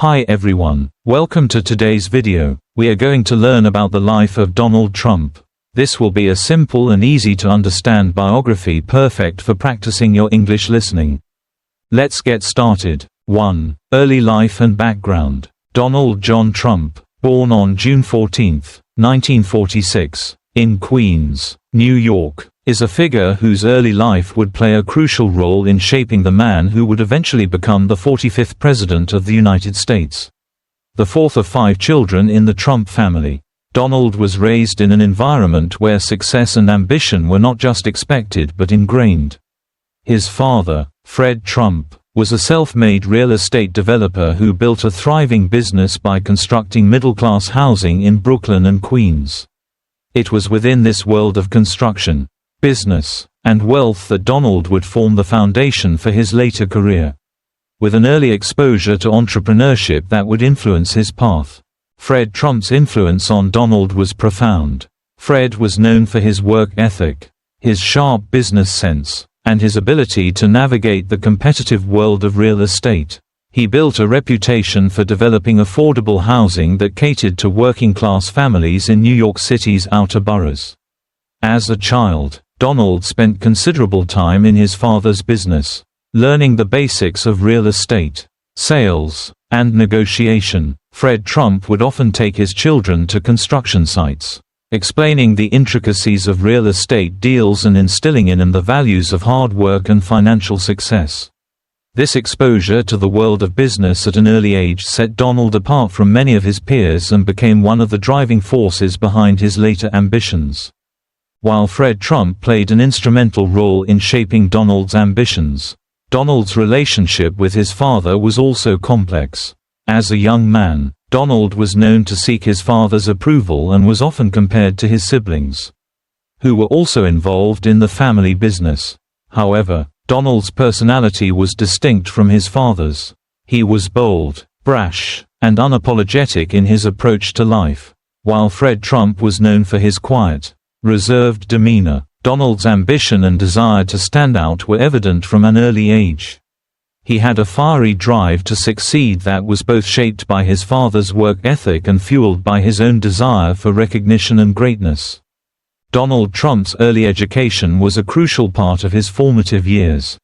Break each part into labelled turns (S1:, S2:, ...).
S1: Hi everyone, welcome to today's video. We are going to learn about the life of Donald Trump. This will be a simple and easy to understand biography perfect for practicing your English listening. Let's get started. 1. Early life and background. Donald John Trump, born on June 14, 1946, in Queens, New York, is a figure whose early life would play a crucial role in shaping the man who would eventually become the 45th President of the United States. The fourth of 5 children in the Trump family, Donald was raised in an environment where success and ambition were not just expected but ingrained. His father, Fred Trump, was a self-made real estate developer who built a thriving business by constructing middle-class housing in Brooklyn and Queens. It was within this world of construction, business, and wealth that Donald would form the foundation for his later career. With an early exposure to entrepreneurship that would influence his path, Fred Trump's influence on Donald was profound. Fred was known for his work ethic, his sharp business sense, and his ability to navigate the competitive world of real estate. He built a reputation for developing affordable housing that catered to working-class families in New York City's outer boroughs. As a child, Donald spent considerable time in his father's business, learning the basics of real estate, sales, and negotiation. Fred Trump would often take his children to construction sites, explaining the intricacies of real estate deals and instilling in them the values of hard work and financial success. This exposure to the world of business at an early age set Donald apart from many of his peers and became one of the driving forces behind his later ambitions. While Fred Trump played an instrumental role in shaping Donald's ambitions, Donald's relationship with his father was also complex. As a young man, Donald was known to seek his father's approval and was often compared to his siblings, who were also involved in the family business. However, Donald's personality was distinct from his father's. He was bold, brash, and unapologetic in his approach to life. While Fred Trump was known for his quiet, reserved demeanor, Donald's ambition and desire to stand out were evident from an early age. He had a fiery drive to succeed that was both shaped by his father's work ethic and fueled by his own desire for recognition and greatness. Donald Trump's early education was a crucial part of his formative years.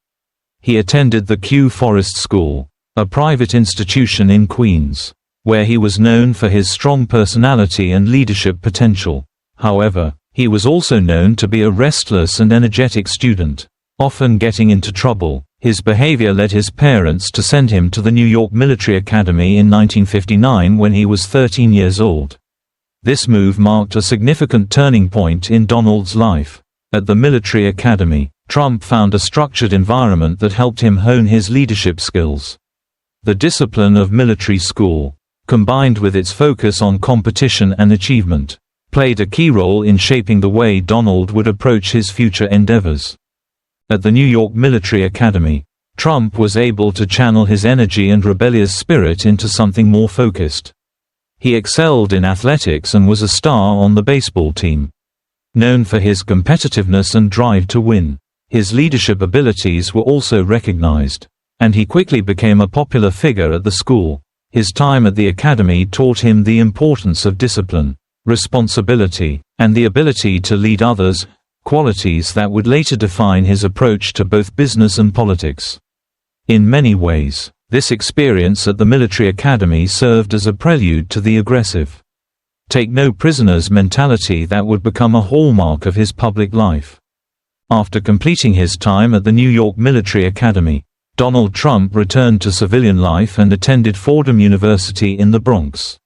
S1: He attended the Kew Forest School, a private institution in Queens, where he was known for his strong personality and leadership potential. However, he was also known to be a restless and energetic student, often getting into trouble. His behavior led his parents to send him to the New York Military Academy in 1959 when he was 13 years old. This move marked a significant turning point in Donald's life. At the military academy, Trump found a structured environment that helped him hone his leadership skills. The discipline of military school, combined with its focus on competition and achievement, played a key role in shaping the way Donald would approach his future endeavors. At the New York Military Academy, Trump was able to channel his energy and rebellious spirit into something more focused. He excelled in athletics and was a star on the baseball team. Known for his competitiveness and drive to win, his leadership abilities were also recognized, and he quickly became a popular figure at the school. His time at the academy taught him the importance of discipline, responsibility, and the ability to lead others, qualities that would later define his approach to both business and politics. In many ways, this experience at the military academy served as a prelude to the aggressive, take-no-prisoners mentality that would become a hallmark of his public life. After completing his time at the New York Military Academy, Donald Trump returned to civilian life and attended Fordham University in the Bronx,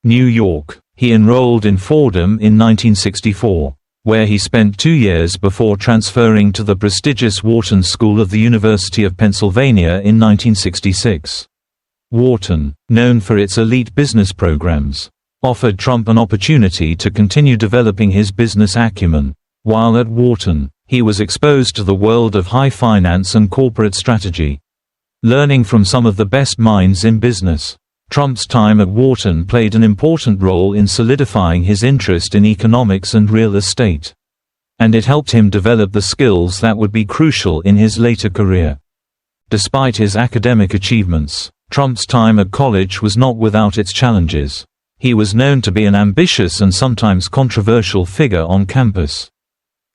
S1: New York. He enrolled in Fordham in 1964, where he spent 2 years before transferring to the prestigious Wharton School of the University of Pennsylvania in 1966. Wharton, known for its elite business programs, offered Trump an opportunity to continue developing his business acumen. While at Wharton, he was exposed to the world of high finance and corporate strategy, learning from some of the best minds in business. Trump's time at Wharton played an important role in solidifying his interest in economics and real estate, and it helped him develop the skills that would be crucial in his later career. Despite his academic achievements, Trump's time at college was not without its challenges. He was known to be an ambitious and sometimes controversial figure on campus.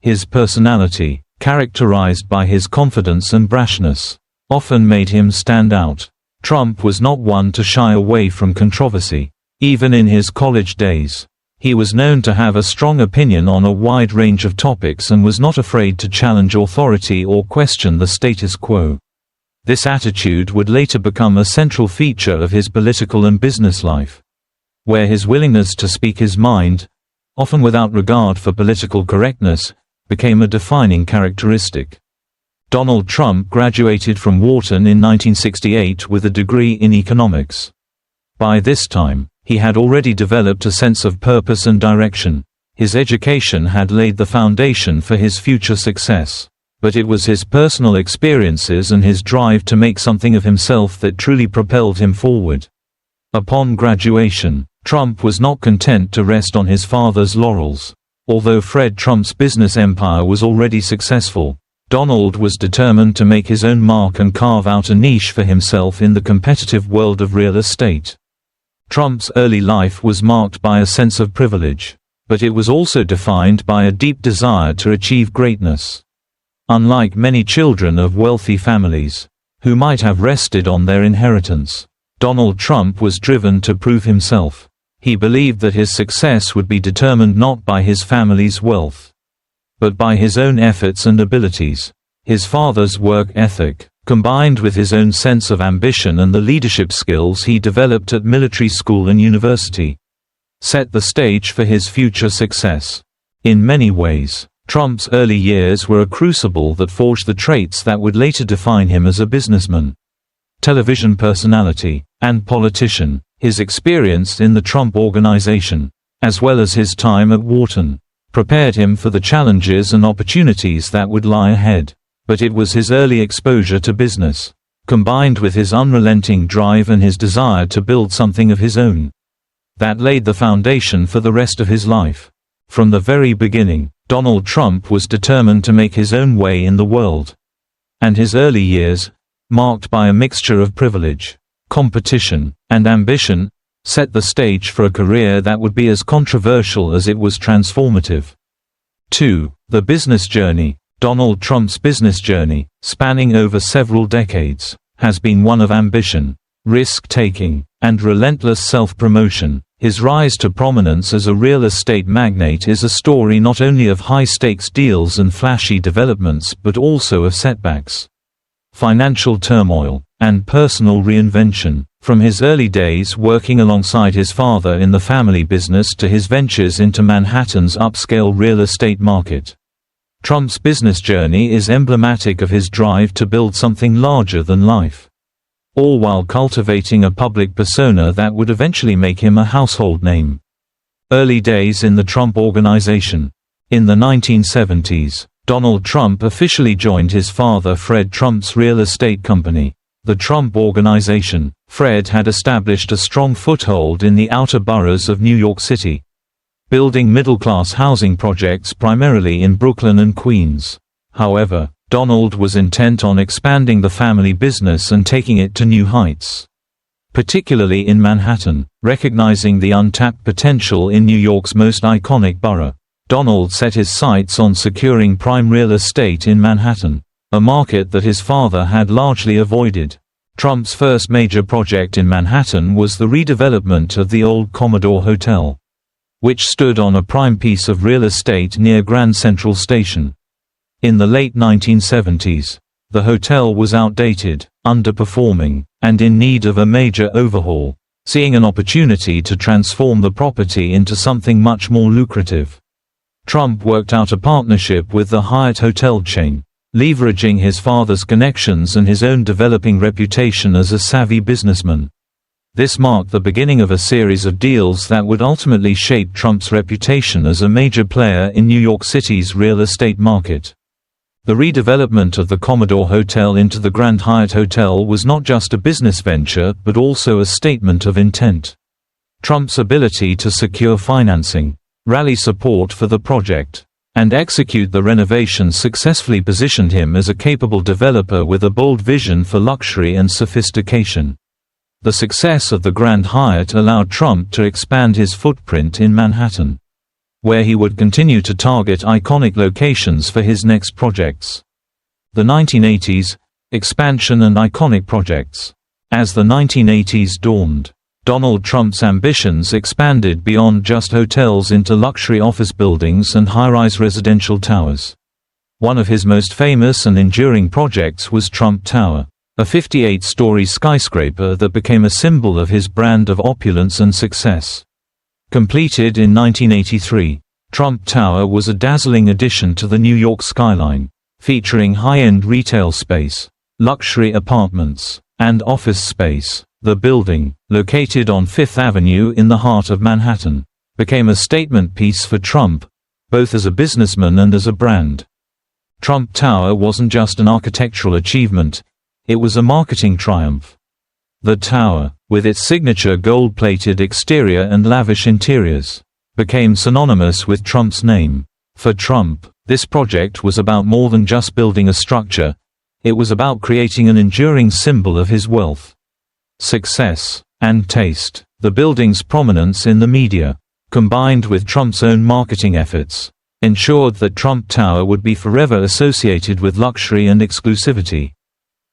S1: His personality, characterized by his confidence and brashness, often made him stand out. Trump was not one to shy away from controversy. Even in his college days, he was known to have a strong opinion on a wide range of topics and was not afraid to challenge authority or question the status quo. This attitude would later become a central feature of his political and business life, where his willingness to speak his mind, often without regard for political correctness, became a defining characteristic. Donald Trump graduated from Wharton in 1968 with a degree in economics. By this time, he had already developed a sense of purpose and direction. His education had laid the foundation for his future success. But it was his personal experiences and his drive to make something of himself that truly propelled him forward. Upon graduation, Trump was not content to rest on his father's laurels. Although Fred Trump's business empire was already successful, Donald was determined to make his own mark and carve out a niche for himself in the competitive world of real estate. Trump's early life was marked by a sense of privilege, but it was also defined by a deep desire to achieve greatness. Unlike many children of wealthy families, who might have rested on their inheritance, Donald Trump was driven to prove himself. He believed that his success would be determined not by his family's wealth, but by his own efforts and abilities. His father's work ethic, combined with his own sense of ambition and the leadership skills he developed at military school and university, set the stage for his future success. In many ways, Trump's early years were a crucible that forged the traits that would later define him as a businessman, television personality, and politician. His experience in the Trump Organization, as well as his time at Wharton, prepared him for the challenges and opportunities that would lie ahead. But it was his early exposure to business, combined with his unrelenting drive and his desire to build something of his own, that laid the foundation for the rest of his life. From the very beginning, Donald Trump was determined to make his own way in the world. And his early years, marked by a mixture of privilege, competition, and ambition, set the stage for a career that would be as controversial as it was transformative. 2. The business journey. Donald Trump's business journey, spanning over several decades, has been one of ambition, risk-taking, and relentless self-promotion. His rise to prominence as a real estate magnate is a story not only of high-stakes deals and flashy developments but also of setbacks, financial turmoil, and personal reinvention. From his early days working alongside his father in the family business to his ventures into Manhattan's upscale real estate market, Trump's business journey is emblematic of his drive to build something larger than life, all while cultivating a public persona that would eventually make him a household name. Early days in the Trump Organization. In the 1970s, Donald Trump officially joined his father Fred Trump's real estate company, the Trump Organization. Fred had established a strong foothold in the outer boroughs of New York City, building middle-class housing projects primarily in Brooklyn and Queens. However, Donald was intent on expanding the family business and taking it to new heights, particularly in Manhattan. Recognizing the untapped potential in New York's most iconic borough, Donald set his sights on securing prime real estate in Manhattan, a market that his father had largely avoided. Trump's first major project in Manhattan was the redevelopment of the old Commodore Hotel, which stood on a prime piece of real estate near Grand Central Station. In the late 1970s, the hotel was outdated, underperforming, and in need of a major overhaul. Seeing an opportunity to transform the property into something much more lucrative, Trump worked out a partnership with the Hyatt hotel chain, leveraging his father's connections and his own developing reputation as a savvy businessman. This marked the beginning of a series of deals that would ultimately shape Trump's reputation as a major player in New York City's real estate market. The redevelopment of the Commodore Hotel into the Grand Hyatt Hotel was not just a business venture but also a statement of intent. Trump's ability to secure financing, rally support for the project, and execute the renovations successfully positioned him as a capable developer with a bold vision for luxury and sophistication. The success of the Grand Hyatt allowed Trump to expand his footprint in Manhattan, where he would continue to target iconic locations for his next projects. The 1980s – expansion and iconic projects. As the 1980s dawned, Donald Trump's ambitions expanded beyond just hotels into luxury office buildings and high-rise residential towers. One of his most famous and enduring projects was Trump Tower, a 58-story skyscraper that became a symbol of his brand of opulence and success. Completed in 1983, Trump Tower was a dazzling addition to the New York skyline, featuring high-end retail space, luxury apartments, and office space. The building, located on Fifth Avenue in the heart of Manhattan, became a statement piece for Trump, both as a businessman and as a brand. Trump Tower wasn't just an architectural achievement, it was a marketing triumph. The tower, with its signature gold-plated exterior and lavish interiors, became synonymous with Trump's name. For Trump, this project was about more than just building a structure, it was about creating an enduring symbol of his wealth, success, and taste. The building's prominence in the media, combined with Trump's own marketing efforts, ensured that Trump Tower would be forever associated with luxury and exclusivity.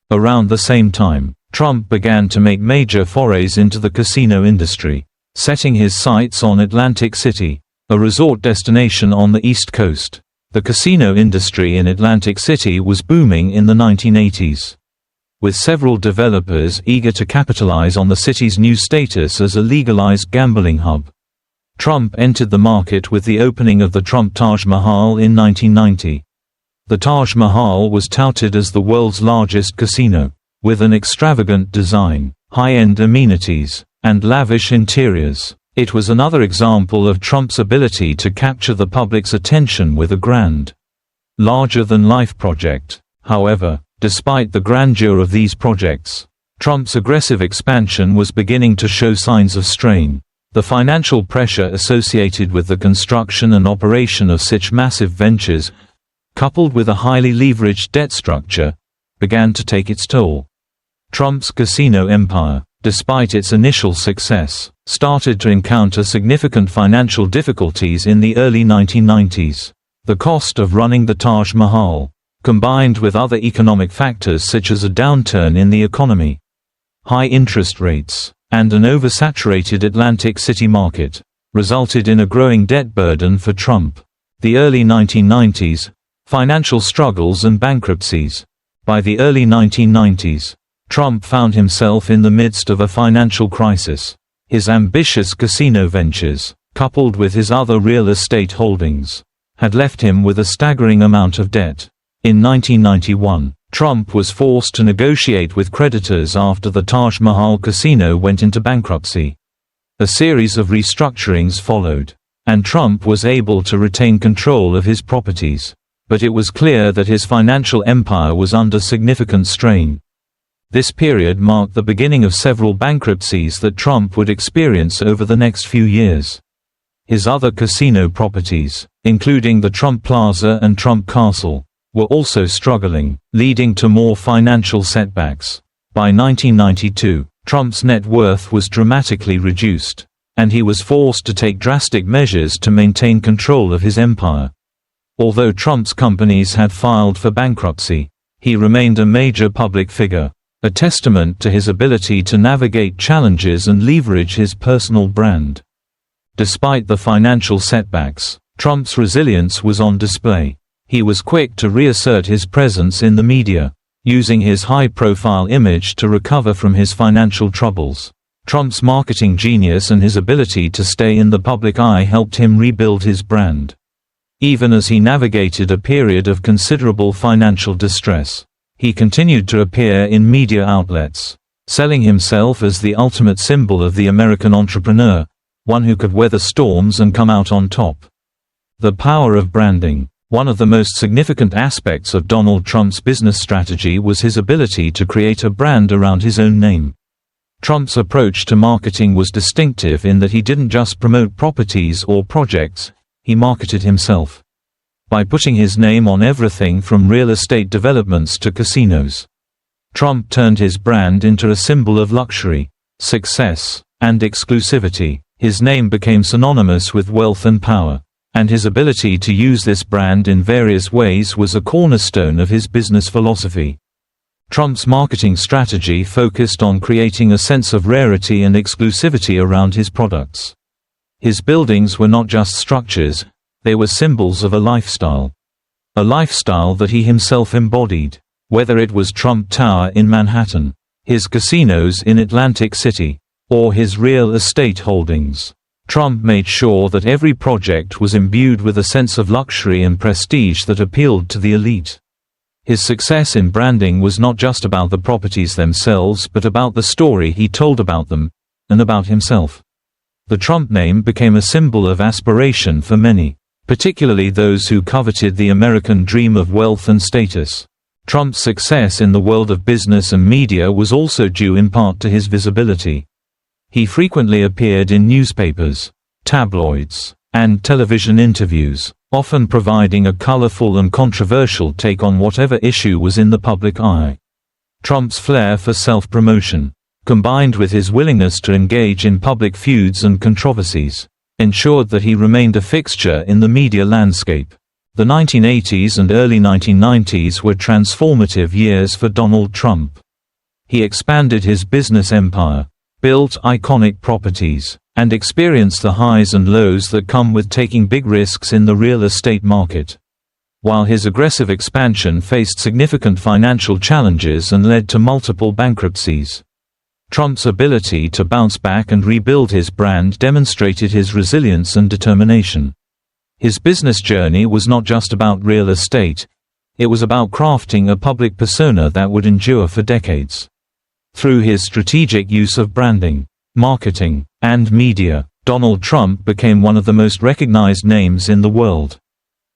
S1: Around the same time, Trump began to make major forays into the casino industry, setting his sights on Atlantic City, a resort destination on the East Coast. The casino industry in Atlantic City was booming in the 1980s, with several developers eager to capitalize on the city's new status as a legalized gambling hub. Trump entered the market with the opening of the Trump Taj Mahal in 1990. The Taj Mahal was touted as the world's largest casino, with an extravagant design, high-end amenities, and lavish interiors. It was another example of Trump's ability to capture the public's attention with a grand, larger-than-life project. However, despite the grandeur of these projects, Trump's aggressive expansion was beginning to show signs of strain. The financial pressure associated with the construction and operation of such massive ventures, coupled with a highly leveraged debt structure, began to take its toll. Trump's casino empire, despite its initial success, started to encounter significant financial difficulties in the early 1990s. The cost of running the Taj Mahal, combined with other economic factors such as a downturn in the economy, high interest rates, and an oversaturated Atlantic City market, resulted in a growing debt burden for Trump. The early 1990s, financial struggles and bankruptcies. By the early 1990s, Trump found himself in the midst of a financial crisis. His ambitious casino ventures, coupled with his other real estate holdings, had left him with a staggering amount of debt. In 1991, Trump was forced to negotiate with creditors after the Taj Mahal casino went into bankruptcy. A series of restructurings followed, and Trump was able to retain control of his properties. But it was clear that his financial empire was under significant strain. This period marked the beginning of several bankruptcies that Trump would experience over the next few years. His other casino properties, including the Trump Plaza and Trump Castle, were also struggling, leading to more financial setbacks. By 1992, Trump's net worth was dramatically reduced, and he was forced to take drastic measures to maintain control of his empire. Although Trump's companies had filed for bankruptcy, he remained a major public figure, a testament to his ability to navigate challenges and leverage his personal brand. Despite the financial setbacks, Trump's resilience was on display. He was quick to reassert his presence in the media, using his high-profile image to recover from his financial troubles. Trump's marketing genius and his ability to stay in the public eye helped him rebuild his brand. Even as he navigated a period of considerable financial distress, he continued to appear in media outlets, selling himself as the ultimate symbol of the American entrepreneur, one who could weather storms and come out on top. The power of branding. One of the most significant aspects of Donald Trump's business strategy was his ability to create a brand around his own name. Trump's approach to marketing was distinctive in that he didn't just promote properties or projects, he marketed himself. By putting his name on everything from real estate developments to casinos, Trump turned his brand into a symbol of luxury. success, and exclusivity. His name became synonymous with wealth and power, and his ability to use this brand in various ways was a cornerstone of his business philosophy. Trump's marketing strategy focused on creating a sense of rarity and exclusivity around his products. His buildings were not just structures, they were symbols of a lifestyle. A lifestyle that he himself embodied. Whether it was Trump Tower in Manhattan, his casinos in Atlantic City, or his real estate holdings, Trump made sure that every project was imbued with a sense of luxury and prestige that appealed to the elite. His success in branding was not just about the properties themselves but about the story he told about them, and about himself. The Trump name became a symbol of aspiration for many, particularly those who coveted the American dream of wealth and status. Trump's success in the world of business and media was also due in part to his visibility. He frequently appeared in newspapers, tabloids, and television interviews, often providing a colorful and controversial take on whatever issue was in the public eye. Trump's flair for self-promotion, combined with his willingness to engage in public feuds and controversies, ensured that he remained a fixture in the media landscape. The 1980s and early 1990s were transformative years for Donald Trump. He expanded his business empire, built iconic properties, and experienced the highs and lows that come with taking big risks in the real estate market. While his aggressive expansion faced significant financial challenges and led to multiple bankruptcies, Trump's ability to bounce back and rebuild his brand demonstrated his resilience and determination. His business journey was not just about real estate, it was about crafting a public persona that would endure for decades. Through his strategic use of branding, marketing, and media, Donald Trump became one of the most recognized names in the world.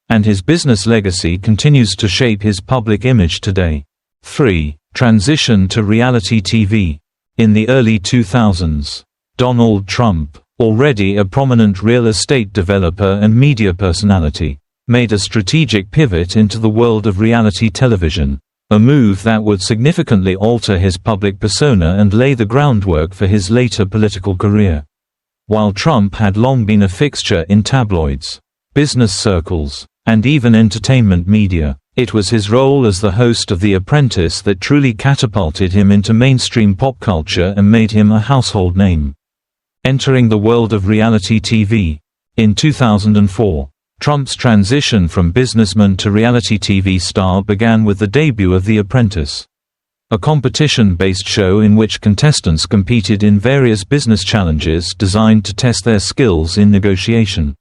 S1: And his business legacy continues to shape his public image today. 3. Transition to reality TV. In the early 2000s, Donald Trump, already a prominent real estate developer and media personality, made a strategic pivot into the world of reality television, a move that would significantly alter his public persona and lay the groundwork for his later political career. While Trump had long been a fixture in tabloids, business circles, and even entertainment media, it was his role as the host of The Apprentice that truly catapulted him into mainstream pop culture and made him a household name. Entering the world of reality TV. In 2004, Trump's transition from businessman to reality TV star began with the debut of The Apprentice, a competition-based show in which contestants competed in various business challenges designed to test their skills in negotiation,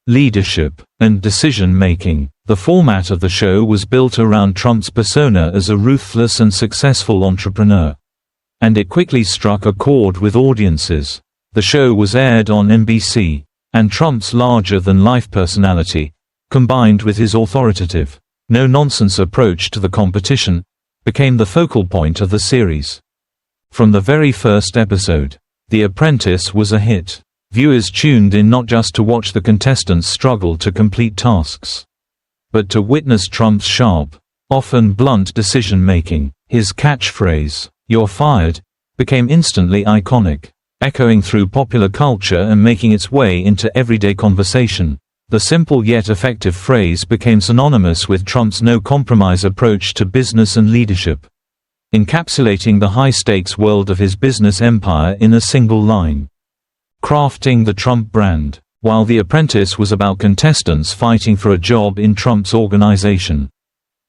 S1: leadership, and decision-making. The format of the show was built around Trump's persona as a ruthless and successful entrepreneur, and it quickly struck a chord with audiences. The show was aired on NBC, and Trump's larger-than-life personality, combined with his authoritative, no-nonsense approach to the competition, became the focal point of the series. From the very first episode, The Apprentice was a hit. Viewers tuned in not just to watch the contestants struggle to complete tasks, but to witness Trump's sharp, often blunt decision-making. His catchphrase, "You're fired," became instantly iconic, echoing through popular culture and making its way into everyday conversation. The simple yet effective phrase became synonymous with Trump's no-compromise approach to business and leadership, encapsulating the high-stakes world of his business empire in a single line. Crafting the Trump brand. While The Apprentice was about contestants fighting for a job in Trump's organization,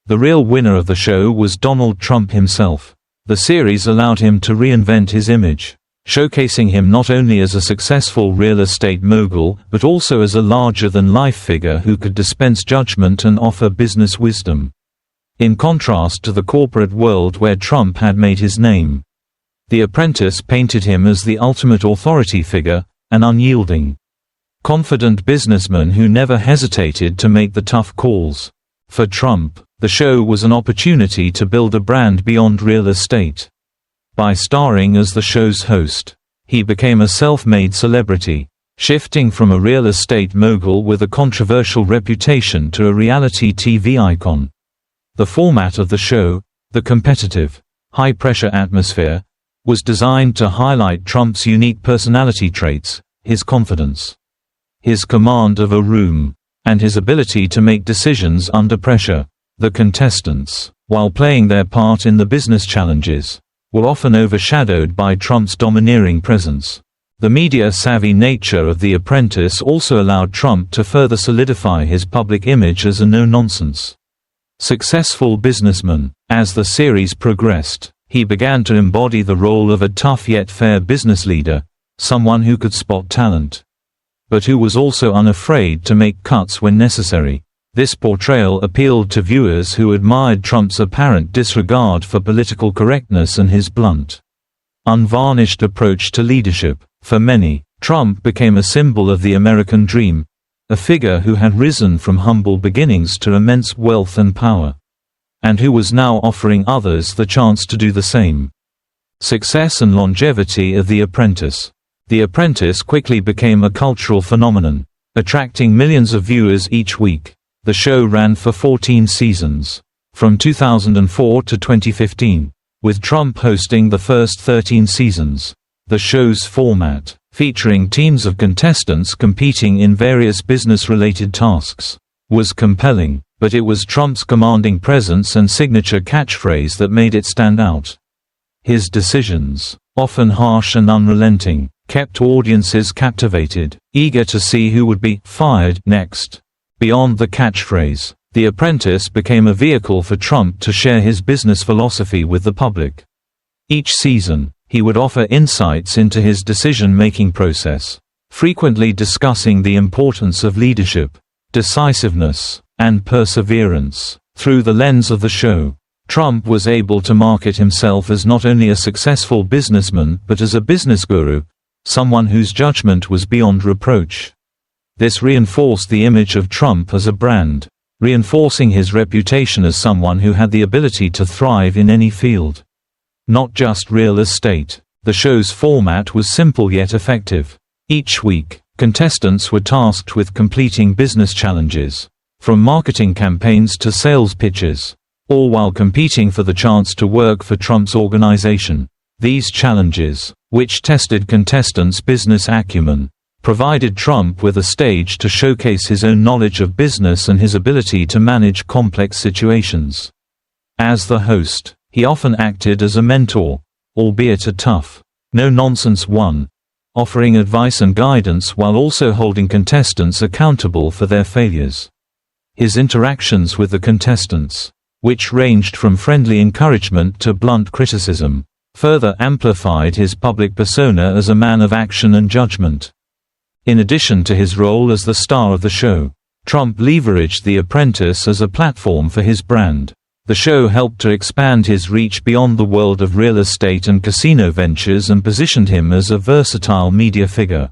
S1: the real winner of the show was Donald Trump himself. The series allowed him to reinvent his image, showcasing him not only as a successful real estate mogul but also as a larger-than-life figure who could dispense judgment and offer business wisdom. In contrast to the corporate world where Trump had made his name, The Apprentice painted him as the ultimate authority figure, an unyielding, confident businessman who never hesitated to make the tough calls. For Trump, the show was an opportunity to build a brand beyond real estate. By starring as the show's host, he became a self-made celebrity, shifting from a real estate mogul with a controversial reputation to a reality TV icon. The format of the show, the competitive, high-pressure atmosphere, was designed to highlight Trump's unique personality traits, his confidence, his command of a room, and his ability to make decisions under pressure. The contestants, while playing their part in the business challenges, were often overshadowed by Trump's domineering presence. The media-savvy nature of The Apprentice also allowed Trump to further solidify his public image as a no-nonsense, successful businessman. As the series progressed, he began to embody the role of a tough yet fair business leader, someone who could spot talent, but who was also unafraid to make cuts when necessary. This portrayal appealed to viewers who admired Trump's apparent disregard for political correctness and his blunt, unvarnished approach to leadership. For many, Trump became a symbol of the American dream, a figure who had risen from humble beginnings to immense wealth and power, and who was now offering others the chance to do the same. Success and longevity of The Apprentice. The Apprentice quickly became a cultural phenomenon, attracting millions of viewers each week. The show ran for 14 seasons, from 2004 to 2015, with Trump hosting the first 13 seasons. The show's format, featuring teams of contestants competing in various business-related tasks, was compelling, but it was Trump's commanding presence and signature catchphrase that made it stand out. His decisions, often harsh and unrelenting, kept audiences captivated, eager to see who would be fired next. Beyond the catchphrase, The Apprentice became a vehicle for Trump to share his business philosophy with the public. Each season, he would offer insights into his decision-making process, frequently discussing the importance of leadership, decisiveness, and perseverance. Through the lens of the show, Trump was able to market himself as not only a successful businessman but as a business guru, someone whose judgment was beyond reproach. This reinforced the image of Trump as a brand, reinforcing his reputation as someone who had the ability to thrive in any field, not just real estate. The show's format was simple yet effective. Each week, contestants were tasked with completing business challenges, from marketing campaigns to sales pitches, all while competing for the chance to work for Trump's organization. These challenges, which tested contestants' business acumen, provided Trump with a stage to showcase his own knowledge of business and his ability to manage complex situations. As the host, he often acted as a mentor, albeit a tough, no-nonsense one, offering advice and guidance while also holding contestants accountable for their failures. His interactions with the contestants, which ranged from friendly encouragement to blunt criticism, further amplified his public persona as a man of action and judgment. In addition to his role as the star of the show, Trump leveraged The Apprentice as a platform for his brand. The show helped to expand his reach beyond the world of real estate and casino ventures and positioned him as a versatile media figure.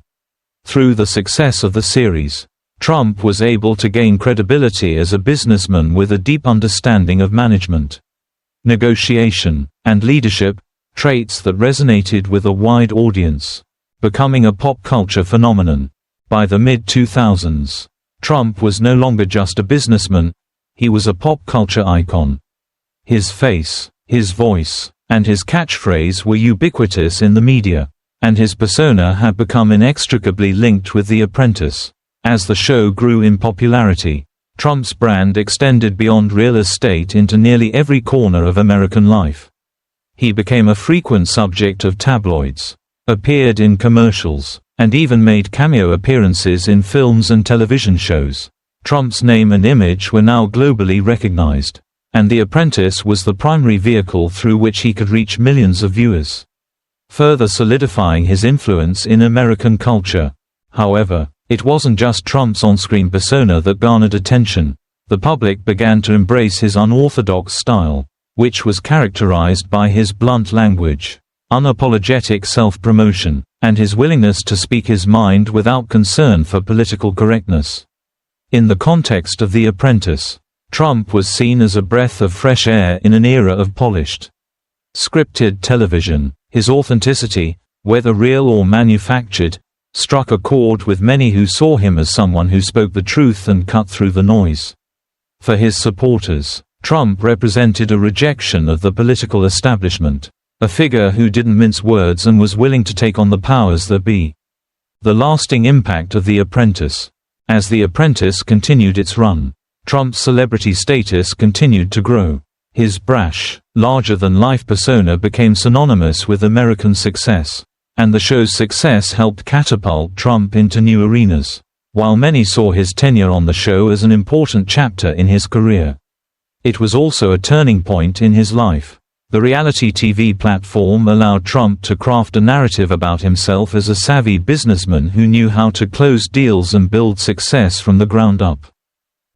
S1: Through the success of the series, Trump was able to gain credibility as a businessman with a deep understanding of management, negotiation, and leadership, traits that resonated with a wide audience, becoming a pop culture phenomenon. By the mid-2000s, Trump was no longer just a businessman, he was a pop culture icon. His face, his voice, and his catchphrase were ubiquitous in the media, and his persona had become inextricably linked with The Apprentice. As the show grew in popularity, Trump's brand extended beyond real estate into nearly every corner of American life. He became a frequent subject of tabloids, appeared in commercials, and even made cameo appearances in films and television shows. Trump's name and image were now globally recognized, and The Apprentice was the primary vehicle through which he could reach millions of viewers, further solidifying his influence in American culture. However, it wasn't just Trump's on-screen persona that garnered attention. The public began to embrace his unorthodox style, which was characterized by his blunt language, unapologetic self-promotion, and his willingness to speak his mind without concern for political correctness. In the context of The Apprentice, Trump was seen as a breath of fresh air in an era of polished, scripted television. His authenticity, whether real or manufactured, struck a chord with many who saw him as someone who spoke the truth and cut through the noise. For his supporters, Trump represented a rejection of the political establishment, A figure who didn't mince words and was willing to take on the powers that be. The lasting impact of The Apprentice. As The Apprentice continued its run, Trump's celebrity status continued to grow. His brash, larger-than-life persona became synonymous with American success, and the show's success helped catapult Trump into new arenas. While many saw his tenure on the show as an important chapter in his career, it was also a turning point in his life. The reality TV platform allowed Trump to craft a narrative about himself as a savvy businessman who knew how to close deals and build success from the ground up.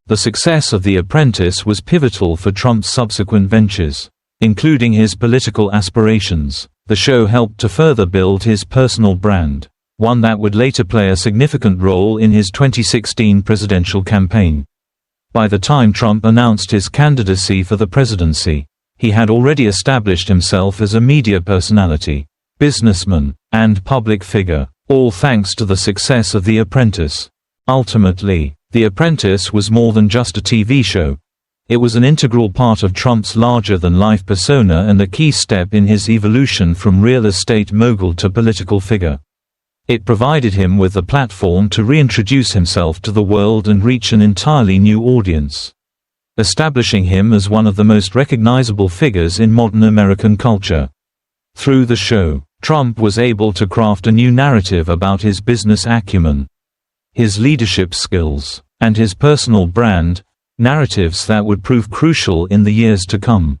S1: The success of The Apprentice was pivotal for Trump's subsequent ventures, including his political aspirations. The show helped to further build his personal brand, one that would later play a significant role in his 2016 presidential campaign. By the time Trump announced his candidacy for the presidency, he had already established himself as a media personality, businessman, and public figure, all thanks to the success of The Apprentice. Ultimately, The Apprentice was more than just a TV show. It was an integral part of Trump's larger-than-life persona and a key step in his evolution from real estate mogul to political figure. It provided him with a platform to reintroduce himself to the world and reach an entirely new audience, establishing him as one of the most recognizable figures in modern American culture. Through the show, Trump was able to craft a new narrative about his business acumen, his leadership skills, and his personal brand, narratives that would prove crucial in the years to come.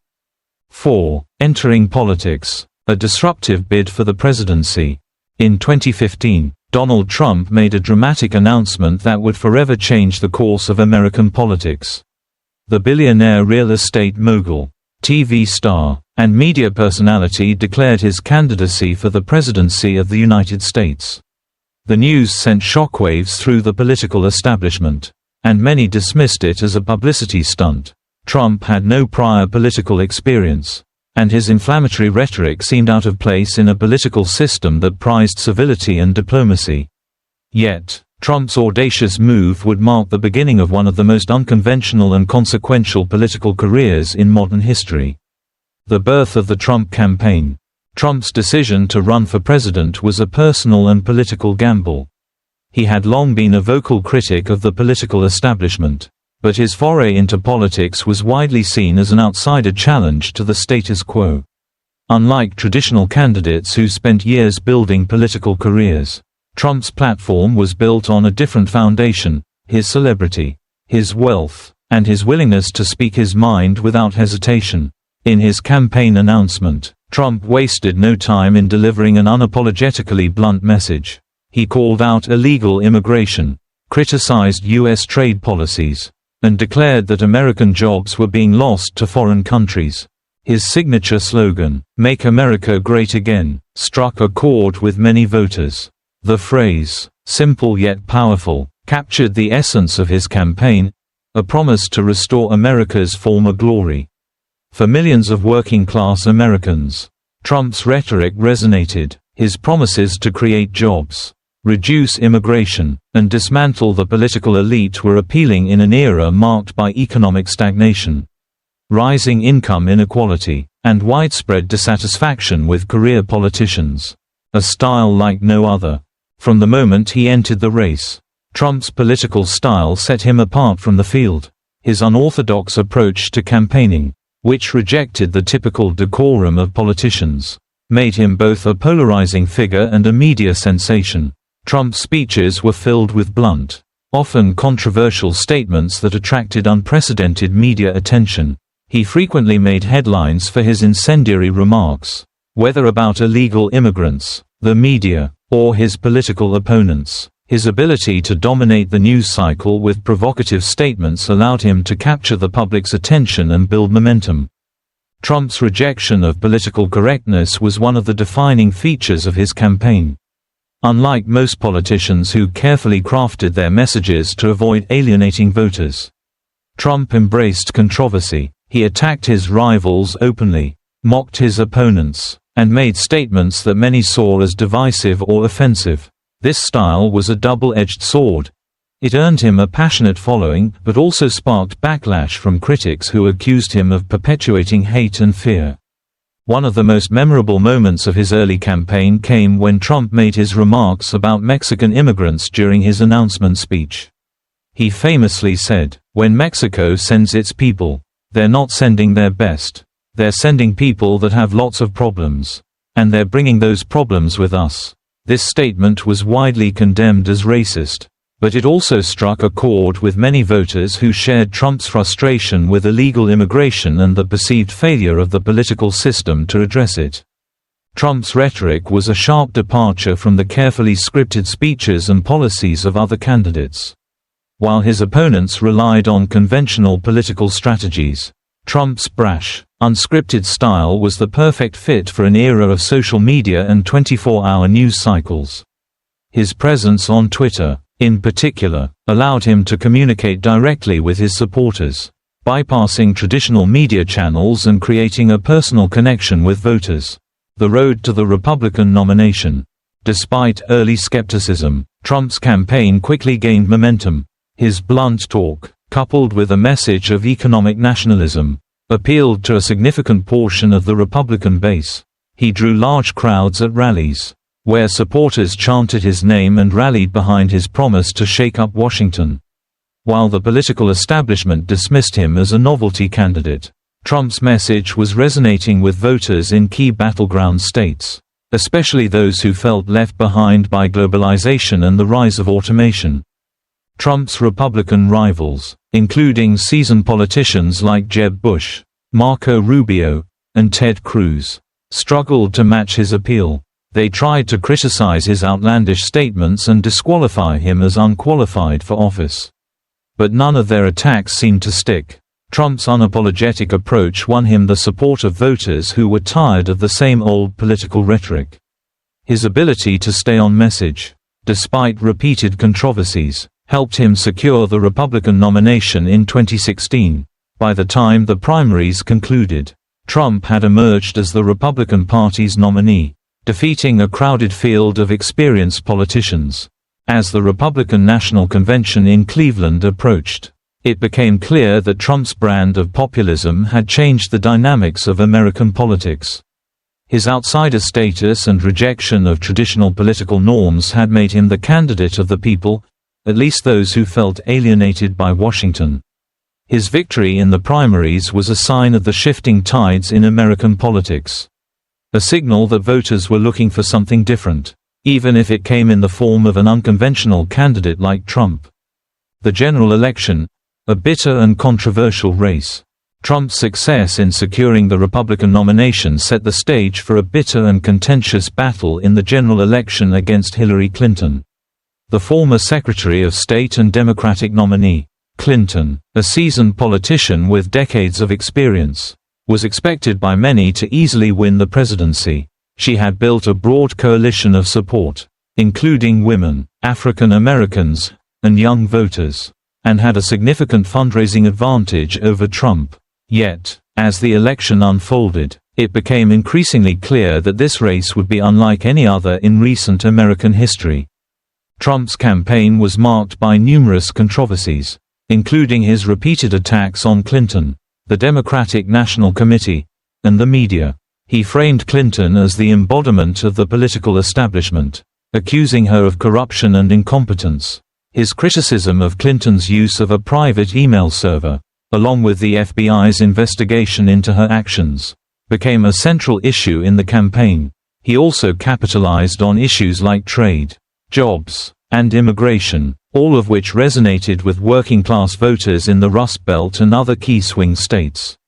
S1: 4. Entering politics. A disruptive bid for the presidency. In 2015, Donald Trump made a dramatic announcement that would forever change the course of American politics. The billionaire real estate mogul, TV star, and media personality declared his candidacy for the presidency of the United States. The news sent shockwaves through the political establishment, and many dismissed it as a publicity stunt. Trump had no prior political experience, and his inflammatory rhetoric seemed out of place in a political system that prized civility and diplomacy. Yet, Trump's audacious move would mark the beginning of one of the most unconventional and consequential political careers in modern history. The birth of the Trump campaign. Trump's decision to run for president was a personal and political gamble. He had long been a vocal critic of the political establishment, but his foray into politics was widely seen as an outsider challenge to the status quo. Unlike traditional candidates who spent years building political careers, Trump's platform was built on a different foundation: his celebrity, his wealth, and his willingness to speak his mind without hesitation. In his campaign announcement, Trump wasted no time in delivering an unapologetically blunt message. He called out illegal immigration, criticized U.S. trade policies, and declared that American jobs were being lost to foreign countries. His signature slogan, "Make America Great Again," struck a chord with many voters. The phrase, simple yet powerful, captured the essence of his campaign, a promise to restore America's former glory. For millions of working-class Americans, Trump's rhetoric resonated. His promises to create jobs, reduce immigration, and dismantle the political elite were appealing in an era marked by economic stagnation, rising income inequality, and widespread dissatisfaction with career politicians. A style like no other. From the moment he entered the race, Trump's political style set him apart from the field. His unorthodox approach to campaigning, which rejected the typical decorum of politicians, made him both a polarizing figure and a media sensation. Trump's speeches were filled with blunt, often controversial statements that attracted unprecedented media attention. He frequently made headlines for his incendiary remarks, whether about illegal immigrants, the media, or his political opponents. His ability to dominate the news cycle with provocative statements allowed him to capture the public's attention and build momentum. Trump's rejection of political correctness was one of the defining features of his campaign. Unlike most politicians who carefully crafted their messages to avoid alienating voters, Trump embraced controversy. He attacked his rivals openly, mocked his opponents, and made statements that many saw as divisive or offensive. This style was a double-edged sword. It earned him a passionate following, but also sparked backlash from critics who accused him of perpetuating hate and fear. One of the most memorable moments of his early campaign came when Trump made his remarks about Mexican immigrants during his announcement speech. He famously said, "When Mexico sends its people, they're not sending their best. They're sending people that have lots of problems. And they're bringing those problems with us." This statement was widely condemned as racist, but it also struck a chord with many voters who shared Trump's frustration with illegal immigration and the perceived failure of the political system to address it. Trump's rhetoric was a sharp departure from the carefully scripted speeches and policies of other candidates. While his opponents relied on conventional political strategies, Trump's brash, unscripted style was the perfect fit for an era of social media and 24-hour news cycles. His presence on Twitter, in particular, allowed him to communicate directly with his supporters, bypassing traditional media channels and creating a personal connection with voters. The road to the Republican nomination. Despite early skepticism, Trump's campaign quickly gained momentum. His blunt talk, coupled with a message of economic nationalism, appealed to a significant portion of the Republican base. He drew large crowds at rallies, where supporters chanted his name and rallied behind his promise to shake up Washington. While the political establishment dismissed him as a novelty candidate, Trump's message was resonating with voters in key battleground states, especially those who felt left behind by globalization and the rise of automation. Trump's Republican rivals, including seasoned politicians like Jeb Bush, Marco Rubio, and Ted Cruz, struggled to match his appeal. They tried to criticize his outlandish statements and disqualify him as unqualified for office. But none of their attacks seemed to stick. Trump's unapologetic approach won him the support of voters who were tired of the same old political rhetoric. His ability to stay on message, despite repeated controversies, helped him secure the Republican nomination in 2016. By the time the primaries concluded, Trump had emerged as the Republican Party's nominee, defeating a crowded field of experienced politicians. As the Republican National Convention in Cleveland approached, it became clear that Trump's brand of populism had changed the dynamics of American politics. His outsider status and rejection of traditional political norms had made him the candidate of the people, at least those who felt alienated by Washington. His victory in the primaries was a sign of the shifting tides in American politics. A signal that voters were looking for something different, even if it came in the form of an unconventional candidate like Trump. The general election, a bitter and controversial race. Trump's success in securing the Republican nomination set the stage for a bitter and contentious battle in the general election against Hillary Clinton. The former Secretary of State and Democratic nominee, Clinton, a seasoned politician with decades of experience, was expected by many to easily win the presidency. She had built a broad coalition of support, including women, African Americans, and young voters, and had a significant fundraising advantage over Trump. Yet, as the election unfolded, it became increasingly clear that this race would be unlike any other in recent American history. Trump's campaign was marked by numerous controversies, including his repeated attacks on Clinton, the Democratic National Committee, and the media. He framed Clinton as the embodiment of the political establishment, accusing her of corruption and incompetence. His criticism of Clinton's use of a private email server, along with the FBI's investigation into her actions, became a central issue in the campaign. He also capitalized on issues like trade, jobs, and immigration, all of which resonated with working-class voters in the Rust Belt and other key swing states.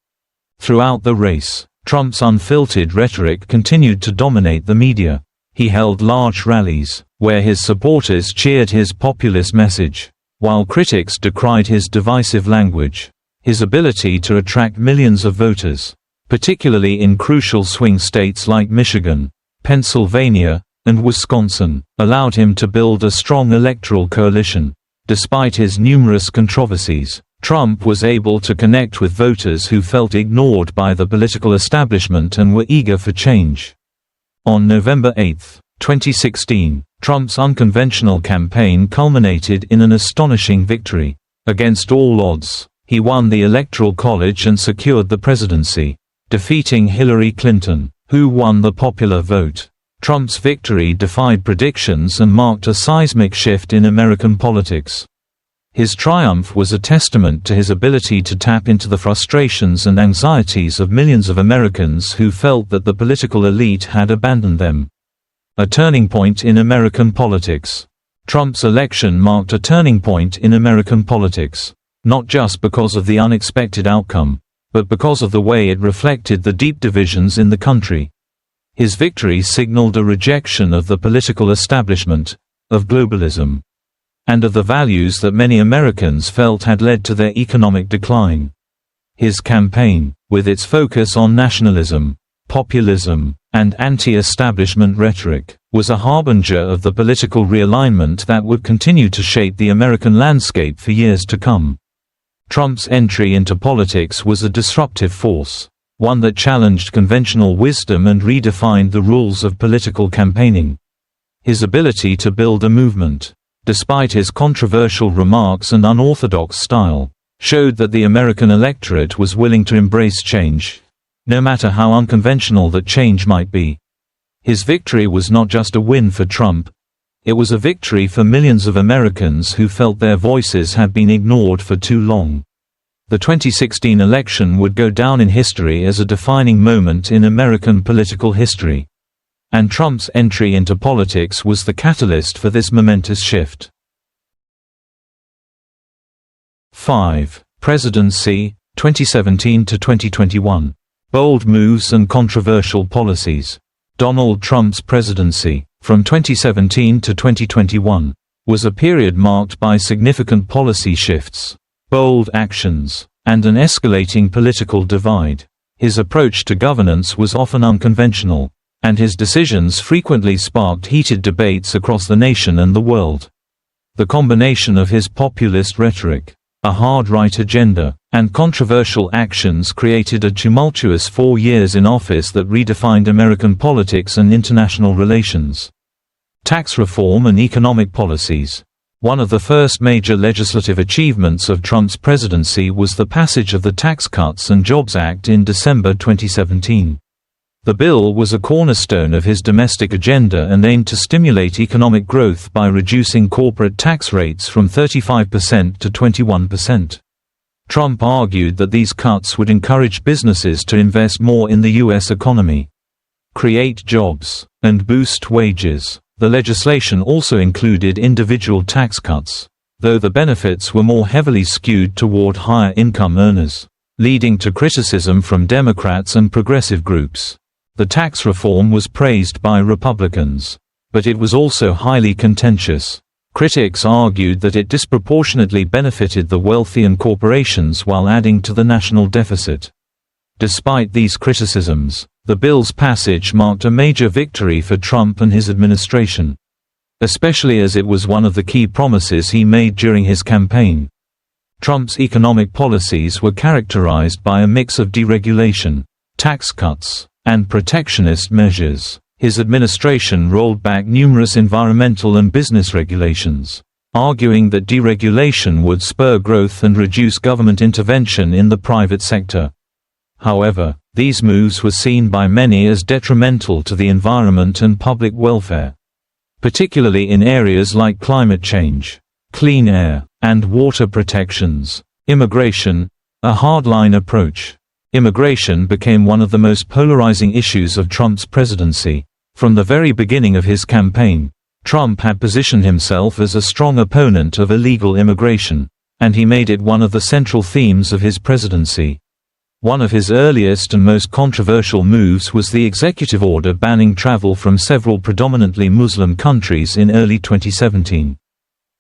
S1: Throughout the race, Trump's unfiltered rhetoric continued to dominate the media. He held large rallies, where his supporters cheered his populist message, while critics decried his divisive language. His ability to attract millions of voters, particularly in crucial swing states like Michigan, Pennsylvania, and Wisconsin, allowed him to build a strong electoral coalition. Despite his numerous controversies, Trump was able to connect with voters who felt ignored by the political establishment and were eager for change. On November 8, 2016, Trump's unconventional campaign culminated in an astonishing victory. Against all odds, he won the Electoral College and secured the presidency. defeating Hillary Clinton, who won the popular vote. Trump's victory defied predictions and marked a seismic shift in American politics. His triumph was a testament to his ability to tap into the frustrations and anxieties of millions of Americans who felt that the political elite had abandoned them. A turning point in American politics. Trump's election marked a turning point in American politics, not just because of the unexpected outcome, but because of the way it reflected the deep divisions in the country. His victory signaled a rejection of the political establishment, of globalism, and of the values that many Americans felt had led to their economic decline. His campaign, with its focus on nationalism, populism, and anti-establishment rhetoric, was a harbinger of the political realignment that would continue to shape the American landscape for years to come. Trump's entry into politics was a disruptive force, one that challenged conventional wisdom and redefined the rules of political campaigning. His ability to build a movement, despite his controversial remarks and unorthodox style, showed that the American electorate was willing to embrace change, no matter how unconventional that change might be. His victory was not just a win for Trump, it was a victory for millions of Americans who felt their voices had been ignored for too long. The 2016 election would go down in history as a defining moment in American political history. And Trump's entry into politics was the catalyst for this momentous shift. 5. Presidency, 2017 to 2021. Bold moves and controversial policies. Donald Trump's presidency, from 2017 to 2021, was a period marked by significant policy shifts, bold actions, and an escalating political divide. His approach to governance was often unconventional, and his decisions frequently sparked heated debates across the nation and the world. The combination of his populist rhetoric, a hard-right agenda, and controversial actions created a tumultuous 4 years in office that redefined American politics and international relations. Tax reform and economic policies. One of the first major legislative achievements of Trump's presidency was the passage of the Tax Cuts and Jobs Act in December 2017. The bill was a cornerstone of his domestic agenda and aimed to stimulate economic growth by reducing corporate tax rates from 35% to 21%. Trump argued that these cuts would encourage businesses to invest more in the U.S. economy, create jobs, and boost wages. The legislation also included individual tax cuts, though the benefits were more heavily skewed toward higher-income earners, leading to criticism from Democrats and progressive groups. The tax reform was praised by Republicans, but it was also highly contentious. Critics argued that it disproportionately benefited the wealthy and corporations while adding to the national deficit. Despite these criticisms, the bill's passage marked a major victory for Trump and his administration, especially as it was one of the key promises he made during his campaign. Trump's economic policies were characterized by a mix of deregulation, tax cuts, and protectionist measures. His administration rolled back numerous environmental and business regulations, arguing that deregulation would spur growth and reduce government intervention in the private sector. However, these moves were seen by many as detrimental to the environment and public welfare, particularly in areas like climate change, clean air, and water protections. Immigration, a hardline approach. Immigration became one of the most polarizing issues of Trump's presidency. From the very beginning of his campaign, Trump had positioned himself as a strong opponent of illegal immigration, and he made it one of the central themes of his presidency. One of his earliest and most controversial moves was the executive order banning travel from several predominantly Muslim countries in early 2017.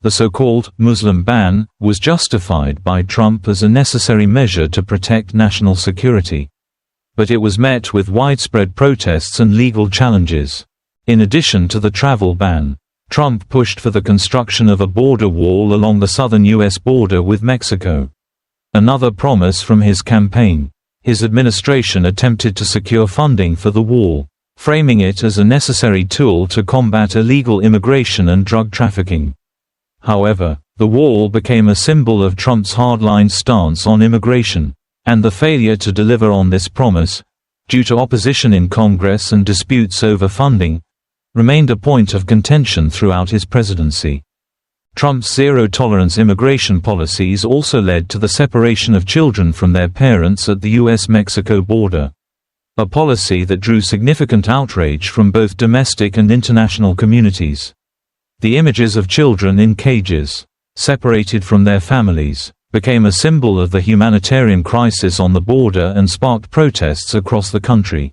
S1: The so-called Muslim ban was justified by Trump as a necessary measure to protect national security. But it was met with widespread protests and legal challenges. In addition to the travel ban, Trump pushed for the construction of a border wall along the southern U.S. border with Mexico. Another promise from his campaign. His administration attempted to secure funding for the wall, framing it as a necessary tool to combat illegal immigration and drug trafficking. However, the wall became a symbol of Trump's hardline stance on immigration, and the failure to deliver on this promise due to opposition in Congress and disputes over funding, remained a point of contention throughout his presidency. Trump's zero-tolerance immigration policies also led to the separation of children from their parents at the U.S.-Mexico border, a policy that drew significant outrage from both domestic and international communities. The images of children in cages, separated from their families, became a symbol of the humanitarian crisis on the border and sparked protests across the country.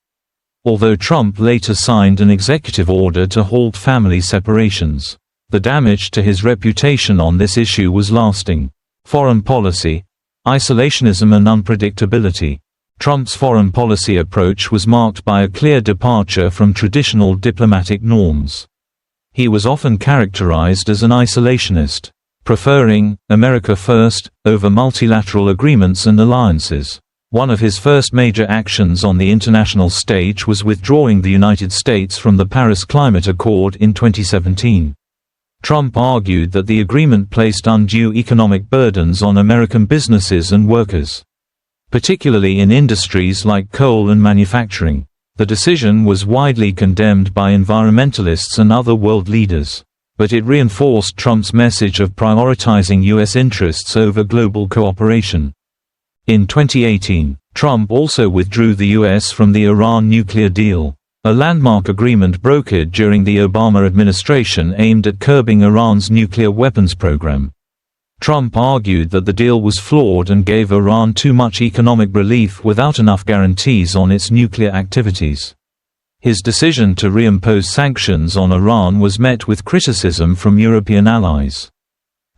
S1: Although Trump later signed an executive order to halt family separations, the damage to his reputation on this issue was lasting. Foreign policy, isolationism and unpredictability. Trump's foreign policy approach was marked by a clear departure from traditional diplomatic norms. He was often characterized as an isolationist, preferring America first over multilateral agreements and alliances. One of his first major actions on the international stage was withdrawing the United States from the Paris Climate Accord in 2017. Trump argued that the agreement placed undue economic burdens on American businesses and workers, particularly in industries like coal and manufacturing. The decision was widely condemned by environmentalists and other world leaders, but it reinforced Trump's message of prioritizing U.S. interests over global cooperation. In 2018, Trump also withdrew the U.S. from the Iran nuclear deal, a landmark agreement brokered during the Obama administration aimed at curbing Iran's nuclear weapons program. Trump argued that the deal was flawed and gave Iran too much economic relief without enough guarantees on its nuclear activities. His decision to reimpose sanctions on Iran was met with criticism from European allies,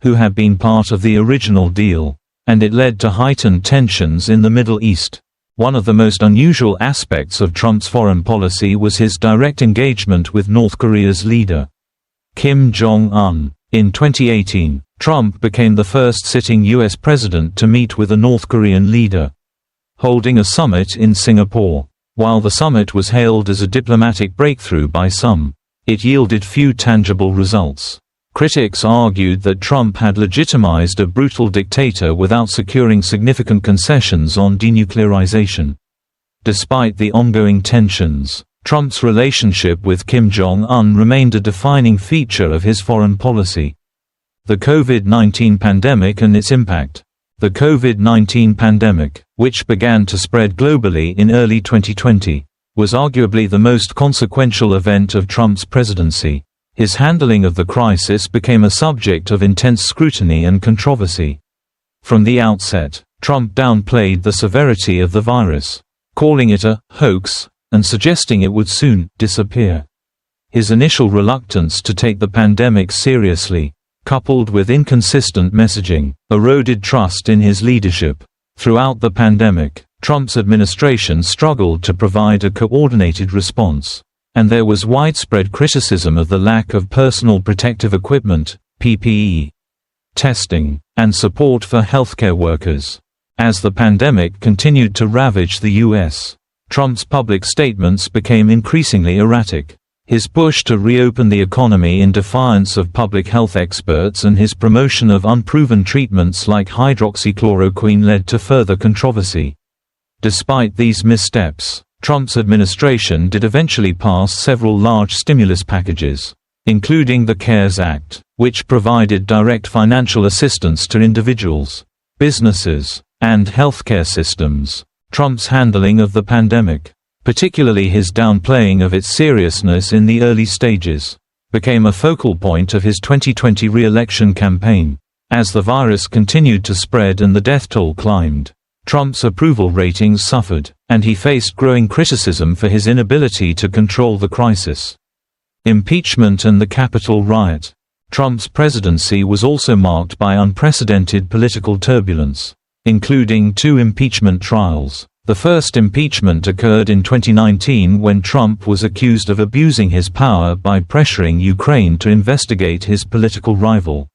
S1: who had been part of the original deal, and it led to heightened tensions in the Middle East. One of the most unusual aspects of Trump's foreign policy was his direct engagement with North Korea's leader, Kim Jong-un. In 2018, Trump became the first sitting U.S. president to meet with a North Korean leader, holding a summit in Singapore. While the summit was hailed as a diplomatic breakthrough by some, it yielded few tangible results. Critics argued that Trump had legitimized a brutal dictator without securing significant concessions on denuclearization. Despite the ongoing tensions, Trump's relationship with Kim Jong-un remained a defining feature of his foreign policy. The COVID-19 pandemic and its impact. The COVID-19 pandemic, which began to spread globally in early 2020, was arguably the most consequential event of Trump's presidency. His handling of the crisis became a subject of intense scrutiny and controversy. From the outset, Trump downplayed the severity of the virus, calling it a hoax and suggesting it would soon disappear. His initial reluctance to take the pandemic seriously, coupled with inconsistent messaging, eroded trust in his leadership. Throughout the pandemic, Trump's administration struggled to provide a coordinated response, and there was widespread criticism of the lack of personal protective equipment, PPE, testing, and support for healthcare workers. As the pandemic continued to ravage the U.S., Trump's public statements became increasingly erratic. His push to reopen the economy in defiance of public health experts and his promotion of unproven treatments like hydroxychloroquine led to further controversy. Despite these missteps, Trump's administration did eventually pass several large stimulus packages, including the CARES Act, which provided direct financial assistance to individuals, businesses, and healthcare systems. Trump's handling of the pandemic, particularly his downplaying of its seriousness in the early stages, became a focal point of his 2020 re-election campaign. As the virus continued to spread and the death toll climbed, Trump's approval ratings suffered, and he faced growing criticism for his inability to control the crisis. Impeachment and the Capitol riot. Trump's presidency was also marked by unprecedented political turbulence, including 2 impeachment trials. The first impeachment occurred in 2019 when Trump was accused of abusing his power by pressuring Ukraine to investigate his political rival,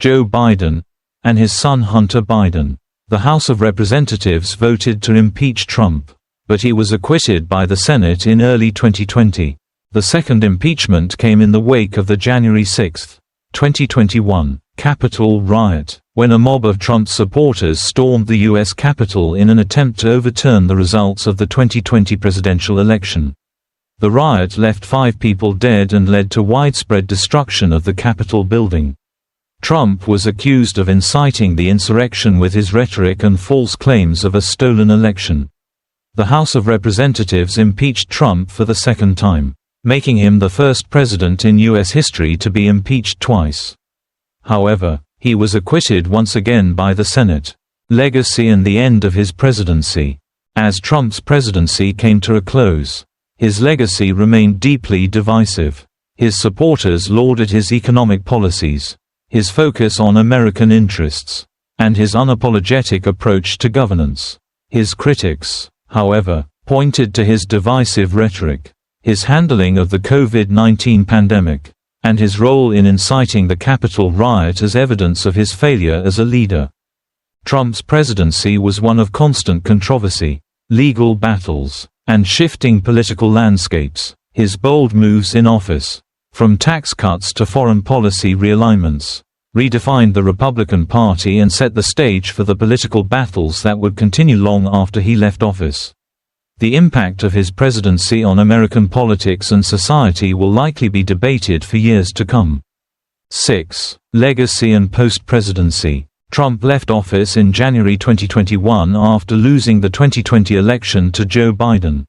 S1: Joe Biden, and his son Hunter Biden. The House of Representatives voted to impeach Trump, but he was acquitted by the Senate in early 2020. The second impeachment came in the wake of the January 6, 2021, Capitol riot, when a mob of Trump's supporters stormed the U.S. Capitol in an attempt to overturn the results of the 2020 presidential election. The riot left 5 people dead and led to widespread destruction of the Capitol building. Trump was accused of inciting the insurrection with his rhetoric and false claims of a stolen election. The House of Representatives impeached Trump for the second time, making him the first president in U.S. history to be impeached twice. However, he was acquitted once again by the Senate. Legacy and the end of his presidency. As Trump's presidency came to a close, his legacy remained deeply divisive. His supporters lauded his economic policies, his focus on American interests, and his unapologetic approach to governance. His critics, however, pointed to his divisive rhetoric, his handling of the COVID-19 pandemic, and his role in inciting the Capitol riot as evidence of his failure as a leader. Trump's presidency was one of constant controversy, legal battles, and shifting political landscapes. His bold moves in office, from tax cuts to foreign policy realignments, redefined the Republican Party and set the stage for the political battles that would continue long after he left office. The impact of his presidency on American politics and society will likely be debated for years to come. 6. Legacy and post-presidency. Trump left office in January 2021 after losing the 2020 election to Joe Biden.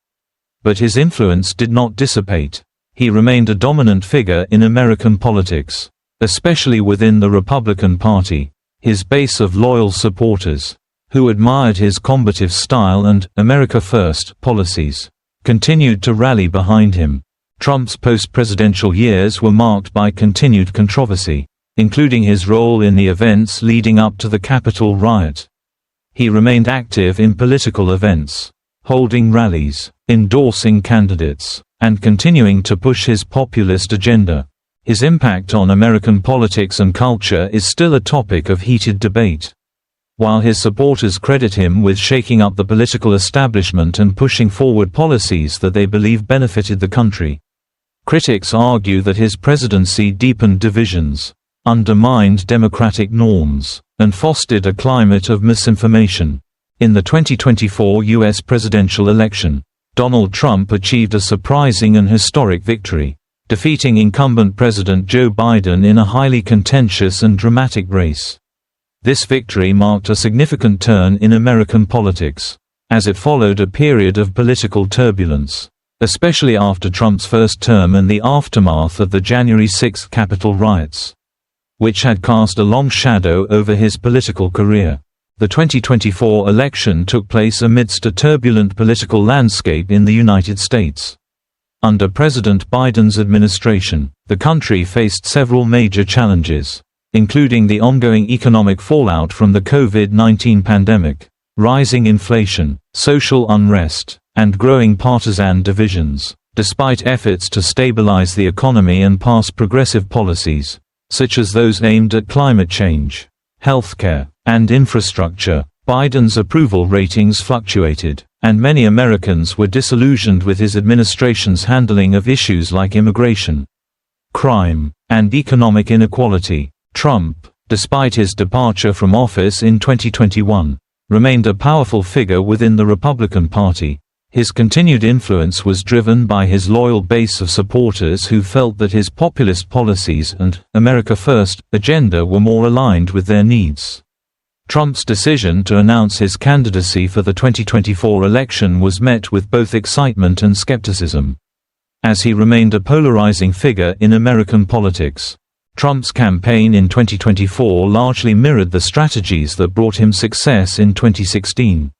S1: But his influence did not dissipate. He remained a dominant figure in American politics, especially within the Republican Party. His base of loyal supporters, who admired his combative style and "America First" policies, continued to rally behind him. Trump's post-presidential years were marked by continued controversy, including his role in the events leading up to the Capitol riot. He remained active in political events, holding rallies, endorsing candidates, and continuing to push his populist agenda. His impact on American politics and culture is still a topic of heated debate. While his supporters credit him with shaking up the political establishment and pushing forward policies that they believe benefited the country, critics argue that his presidency deepened divisions, undermined democratic norms, and fostered a climate of misinformation. In the 2024 U.S. presidential election, Donald Trump achieved a surprising and historic victory, defeating incumbent President Joe Biden in a highly contentious and dramatic race. This victory marked a significant turn in American politics, as it followed a period of political turbulence, especially after Trump's first term and the aftermath of the January 6 Capitol riots, which had cast a long shadow over his political career. The 2024 election took place amidst a turbulent political landscape in the United States. Under President Biden's administration, the country faced several major challenges, including the ongoing economic fallout from the COVID-19 pandemic, rising inflation, social unrest, and growing partisan divisions. Despite efforts to stabilize the economy and pass progressive policies, such as those aimed at climate change, healthcare, and infrastructure, Biden's approval ratings fluctuated, and many Americans were disillusioned with his administration's handling of issues like immigration, crime, and economic inequality. Trump, despite his departure from office in 2021, remained a powerful figure within the Republican Party. His continued influence was driven by his loyal base of supporters who felt that his populist policies and "America First" agenda were more aligned with their needs. Trump's decision to announce his candidacy for the 2024 election was met with both excitement and skepticism, as he remained a polarizing figure in American politics. Trump's campaign in 2024 largely mirrored the strategies that brought him success in 2016.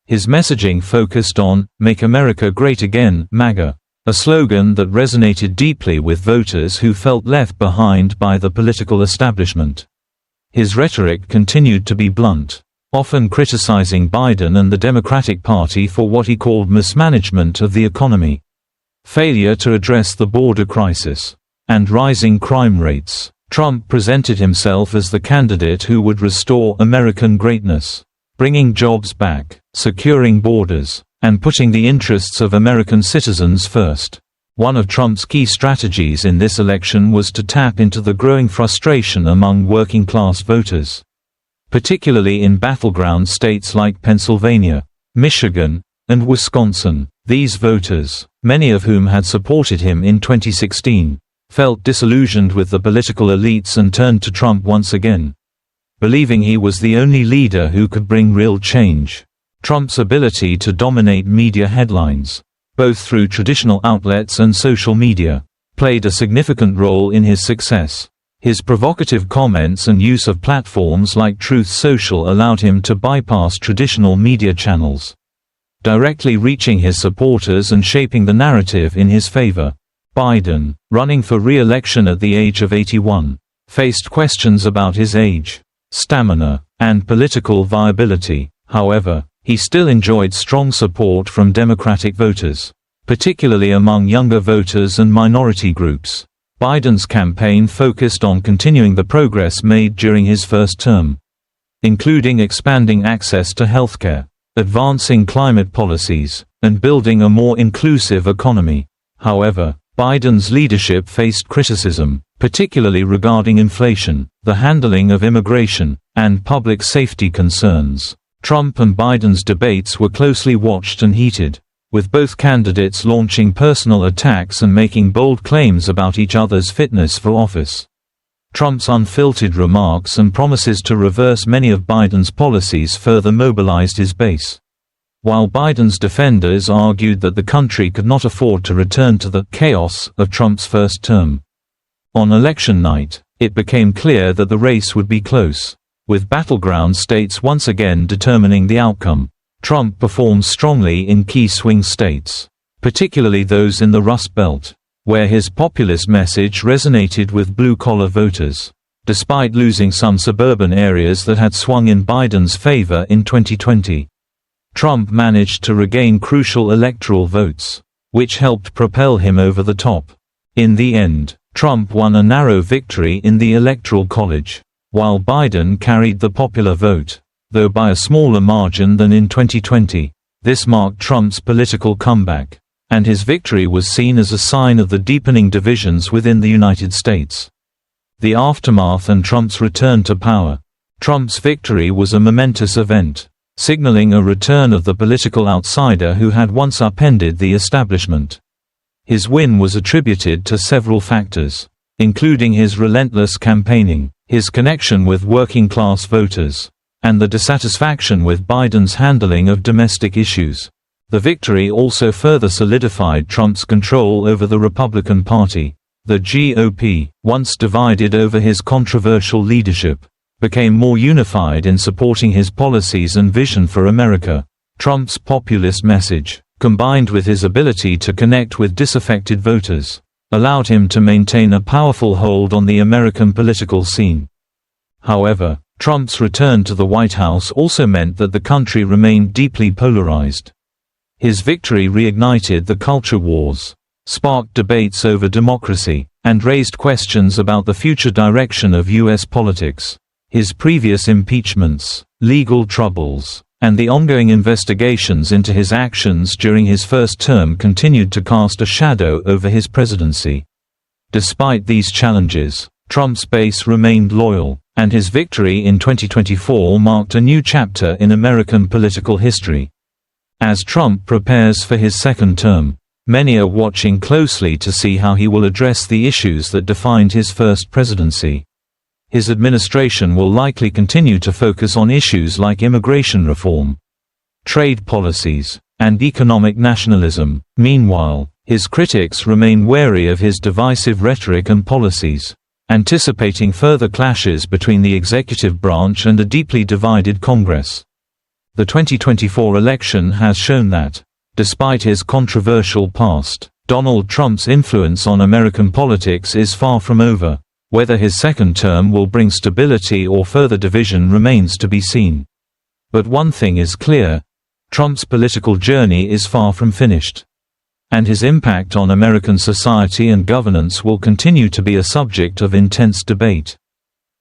S1: His messaging focused on "Make America Great Again, MAGA," a slogan that resonated deeply with voters who felt left behind by the political establishment. His rhetoric continued to be blunt, often criticizing Biden and the Democratic Party for what he called mismanagement of the economy, failure to address the border crisis, and rising crime rates. Trump presented himself as the candidate who would restore American greatness, bringing jobs back, securing borders, and putting the interests of American citizens first. One of Trump's key strategies in this election was to tap into the growing frustration among working-class voters. particularly in battleground states like Pennsylvania, Michigan, and Wisconsin. These voters, many of whom had supported him in 2016, felt disillusioned with the political elites and turned to Trump once again, believing he was the only leader who could bring real change. Trump's ability to dominate media headlines, both through traditional outlets and social media, played a significant role in his success. His provocative comments and use of platforms like Truth Social allowed him to bypass traditional media channels, directly reaching his supporters and shaping the narrative in his favor. Biden, running for re-election at the age of 81, faced questions about his age, stamina, and political viability. However, he still enjoyed strong support from Democratic voters, particularly among younger voters and minority groups. Biden's campaign focused on continuing the progress made during his first term, including expanding access to healthcare, advancing climate policies, and building a more inclusive economy. However, Biden's leadership faced criticism, particularly regarding inflation, the handling of immigration, and public safety concerns. Trump and Biden's debates were closely watched and heated, with both candidates launching personal attacks and making bold claims about each other's fitness for office. Trump's unfiltered remarks and promises to reverse many of Biden's policies further mobilized his base, while Biden's defenders argued that the country could not afford to return to the chaos of Trump's first term. On election night, it became clear that the race would be close, with battleground states once again determining the outcome. Trump performed strongly in key swing states, particularly those in the Rust Belt, where his populist message resonated with blue-collar voters. Despite losing some suburban areas that had swung in Biden's favor in 2020, Trump managed to regain crucial electoral votes, which helped propel him over the top. In the end, Trump won a narrow victory in the Electoral College, while Biden carried the popular vote, though by a smaller margin than in 2020. This marked Trump's political comeback, and his victory was seen as a sign of the deepening divisions within the United States. The aftermath and Trump's return to power. Trump's victory was a momentous event, signaling a return of the political outsider who had once upended the establishment. His win was attributed to several factors, including his relentless campaigning, his connection with working-class voters, and the dissatisfaction with Biden's handling of domestic issues. The victory also further solidified Trump's control over the Republican Party. The GOP, once divided over his controversial leadership, became more unified in supporting his policies and vision for America. Trump's populist message, combined with his ability to connect with disaffected voters, allowed him to maintain a powerful hold on the American political scene. However, Trump's return to the White House also meant that the country remained deeply polarized. His victory reignited the culture wars, sparked debates over democracy, and raised questions about the future direction of U.S. politics. His previous impeachments, legal troubles, and the ongoing investigations into his actions during his first term continued to cast a shadow over his presidency. Despite these challenges, Trump's base remained loyal, and his victory in 2024 marked a new chapter in American political history. As Trump prepares for his second term, many are watching closely to see how he will address the issues that defined his first presidency. His administration will likely continue to focus on issues like immigration reform, trade policies, and economic nationalism. Meanwhile, his critics remain wary of his divisive rhetoric and policies, anticipating further clashes between the executive branch and a deeply divided Congress. The 2024 election has shown that, despite his controversial past, Donald Trump's influence on American politics is far from over. Whether his second term will bring stability or further division remains to be seen. But one thing is clear: Trump's political journey is far from finished, and his impact on American society and governance will continue to be a subject of intense debate.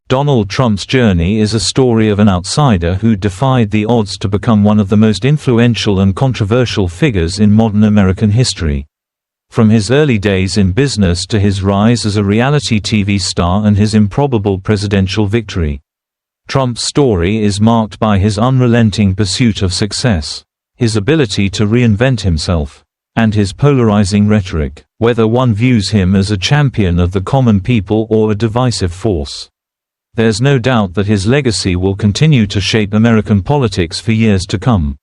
S1: Donald Trump's journey is a story of an outsider who defied the odds to become one of the most influential and controversial figures in modern American history. From his early days in business to his rise as a reality TV star and his improbable presidential victory, Trump's story is marked by his unrelenting pursuit of success, his ability to reinvent himself, and his polarizing rhetoric, whether one views him as a champion of the common people or a divisive force. There's no doubt that his legacy will continue to shape American politics for years to come.